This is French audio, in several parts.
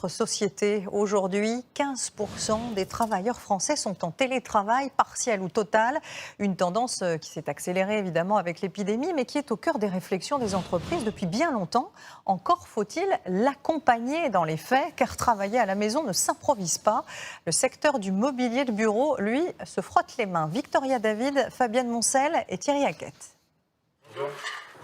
notre société. Aujourd'hui, 15% des travailleurs français sont en télétravail partiel ou total. Une tendance qui s'est accélérée évidemment avec l'épidémie, mais qui est au cœur des réflexions des entreprises depuis bien longtemps. Encore faut-il l'accompagner dans les faits, car travailler à la maison ne s'improvise pas. Le secteur du mobilier de bureau, lui, se frotte les mains. Victoria David, Fabienne Moncel et Thierry Hackett. Bonjour.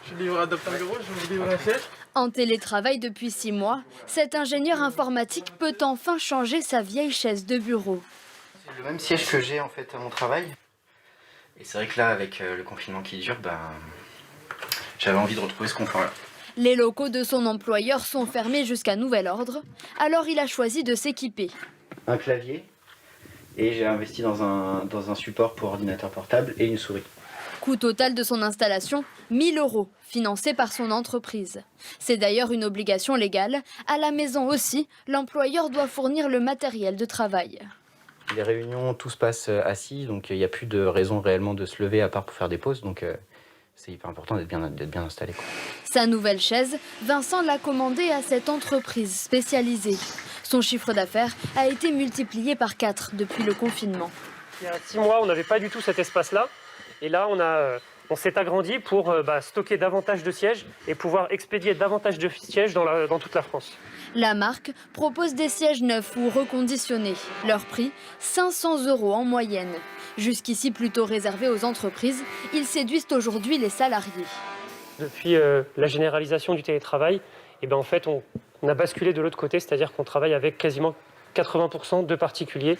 Je suis livreur adaptant bureau, je vous livre un siège. En télétravail depuis 6 mois, cet ingénieur informatique peut enfin changer sa vieille chaise de bureau. C'est le même siège que j'ai en fait à mon travail. Et c'est vrai que là, avec le confinement qui dure, j'avais envie de retrouver ce confort-là. Les locaux de son employeur sont fermés jusqu'à nouvel ordre, alors il a choisi de s'équiper. Un clavier, et j'ai investi dans un support pour ordinateur portable et une souris. Coût total de son installation, 1 000 €, financé par son entreprise. C'est d'ailleurs une obligation légale. À la maison aussi, l'employeur doit fournir le matériel de travail. Les réunions, tout se passe assis, donc il n'y a plus de raison réellement de se lever à part pour faire des pauses. Donc c'est hyper important d'être bien installé, quoi. Sa nouvelle chaise, Vincent l'a commandée à cette entreprise spécialisée. Son chiffre d'affaires a été multiplié par 4 depuis le confinement. Il y a 6 mois, on n'avait pas du tout cet espace-là. Et là, on s'est agrandi pour stocker davantage de sièges et pouvoir expédier davantage de sièges dans toute la France. La marque propose des sièges neufs ou reconditionnés. Leur prix, 500 € en moyenne. Jusqu'ici plutôt réservés aux entreprises, ils séduisent aujourd'hui les salariés. Depuis la généralisation du télétravail, en fait, on a basculé de l'autre côté, c'est-à-dire qu'on travaille avec quasiment 80% de particuliers.